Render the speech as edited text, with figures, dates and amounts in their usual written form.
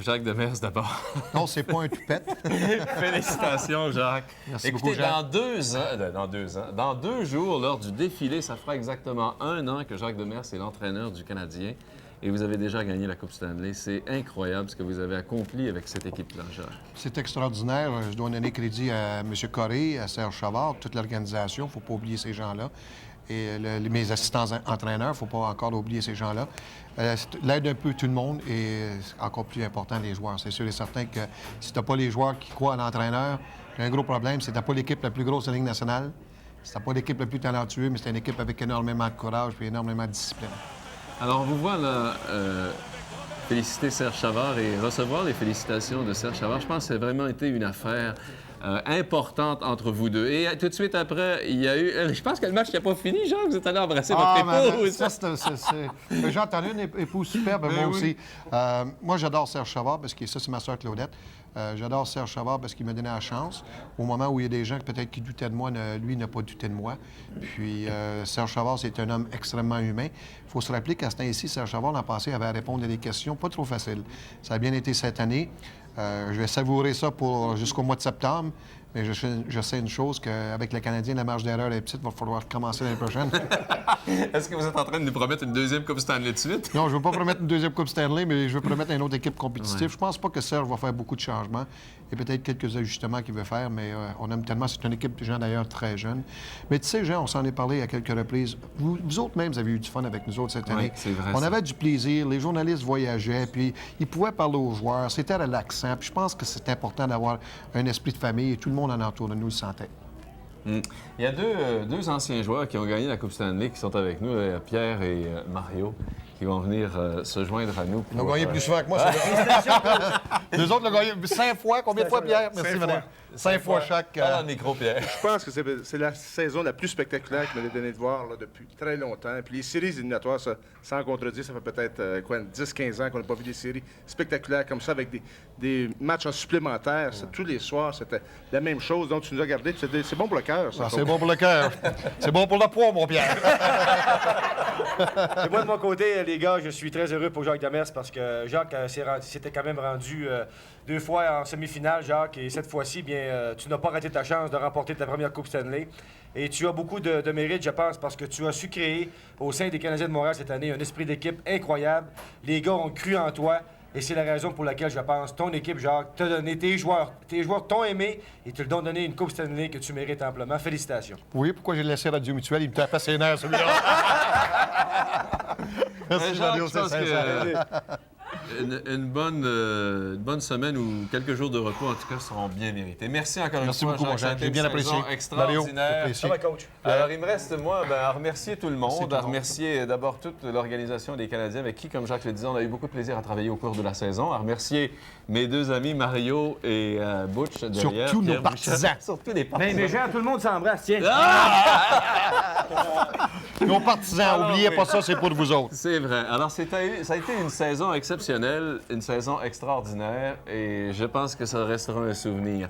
Jacques Demers, d'abord. Non, c'est pas un toupette. Félicitations, Jacques. Merci Écoutez, beaucoup, Jacques. dans 2 jours, lors du défilé, ça fera exactement 1 an que Jacques Demers est l'entraîneur du Canadien. Et vous avez déjà gagné la Coupe Stanley. C'est incroyable ce que vous avez accompli avec cette équipe-là, Jacques. C'est extraordinaire. Je dois donner crédit à M. Corré, à Serge Chavard, toute l'organisation. Il ne faut pas oublier ces gens-là. Et mes assistants entraîneurs, il ne faut pas encore oublier ces gens-là. L'aide un peu tout le monde et encore plus important, les joueurs. C'est sûr et certain que si tu n'as pas les joueurs qui croient à l'entraîneur, il y a un gros problème. C'est que tu n'as pas l'équipe la plus grosse de la Ligue nationale. Si tu n'as pas l'équipe la plus talentueuse, mais c'est une équipe avec énormément de courage et énormément de discipline. Alors, on vous voit là, féliciter Serge Chavard et recevoir les félicitations de Serge Chavard. Je pense que ça a vraiment été une affaire importante entre vous deux. Et tout de suite après, il y a eu... je pense que le match n'a pas fini, Jean. Vous êtes allé embrasser votre épouse. J'ai entendu une épouse superbe, moi aussi. Moi, j'adore Serge Chavard parce que ça, c'est ma soeur Claudette. J'adore Serge Chavard parce qu'il m'a donné la chance. Au moment où il y a des gens peut-être qui doutaient de moi, lui n'a pas douté de moi. Puis Serge Chavard, c'est un homme extrêmement humain. Il faut se rappeler qu'à ce temps-ci, Serge Chavard, l'an passé, avait à répondre à des questions pas trop faciles. Ça a bien été cette année. Je vais savourer ça jusqu'au mois de septembre. Mais je sais une chose, qu'avec le Canadien, la marge d'erreur est petite. Il va falloir commencer l'année prochaine. Est-ce que vous êtes en train de nous promettre une deuxième Coupe Stanley de suite? Non, je ne veux pas promettre une deuxième Coupe Stanley, mais je veux promettre une autre équipe compétitive. Ouais. Je pense pas que Serge va faire beaucoup de changements. Il y a peut-être quelques ajustements qu'il veut faire, mais on aime tellement. C'est une équipe de gens, d'ailleurs, très jeunes. Mais tu sais, Jean, on s'en est parlé à quelques reprises. Vous autres même, vous avez eu du fun avec nous autres cette année. C'est vrai, on avait du plaisir. Les journalistes voyageaient, puis ils pouvaient parler aux joueurs. C'était relaxant. Puis je pense que c'est important d'avoir un esprit de famille et tout le monde en entour de nous le sentait. Il y a deux anciens joueurs qui ont gagné la Coupe Stanley qui sont avec nous, Pierre et Mario, qui vont venir se joindre à nous. Ils ont gagné plus souvent que moi, c'est Nous autres, l'ont gagné 5 fois. Combien de fois, Pierre? Merci, madame. 5 fois chaque. Dans le micro, Pierre. Je pense que c'est la saison la plus spectaculaire que m'avait donné de voir là, depuis très longtemps. Puis les séries éliminatoires, ça, sans contredire, ça fait peut-être 10-15 ans qu'on n'a pas vu des séries spectaculaires comme ça, avec des matchs en supplémentaire. Tous les soirs, c'était la même chose. Donc, tu nous as gardé. C'est bon pour le cœur, ça. C'est bon pour le cœur. C'est bon pour le poids, mon Pierre. Et moi, de mon côté, les gars, je suis très heureux pour Jacques Demers parce que Jacques s'était quand même rendu 2 fois en semi-finale, Jacques. Et cette fois-ci, bien, tu n'as pas raté ta chance de remporter ta première Coupe Stanley. Et tu as beaucoup de mérite, je pense, parce que tu as su créer au sein des Canadiens de Montréal cette année un esprit d'équipe incroyable. Les gars ont cru en toi. Et c'est la raison pour laquelle, je pense, ton équipe, Jacques, t'a donné tes joueurs t'ont aimé et te l'ont donné une Coupe Stanley que tu mérites amplement. Félicitations. Oui, pourquoi j'ai laissé Radio Mutuelle? Il me tapait ses nerfs, celui-là. Merci, Mario, c'est sincère. Une bonne semaine ou quelques jours de repos, en tout cas, seront bien mérités. Merci encore une fois, beaucoup, Jacques. J'ai bien apprécié. Extraordinaire. Ça va, coach. Alors, il me reste, moi, à remercier tout le monde, à remercier d'abord toute l'organisation des Canadiens avec qui, comme Jacques le disait, on a eu beaucoup de plaisir à travailler au cours de la saison, à remercier mes 2 amis, Mario et Butch, derrière. Surtout nos partisans. Surtout les partisans. Mais gens, tout le monde s'embrasse, tiens. Nos partisans, n'oubliez pas ça, c'est pour vous autres. C'est vrai. Alors, ça a été une saison exceptionnelle, une saison extraordinaire, et je pense que ça restera un souvenir.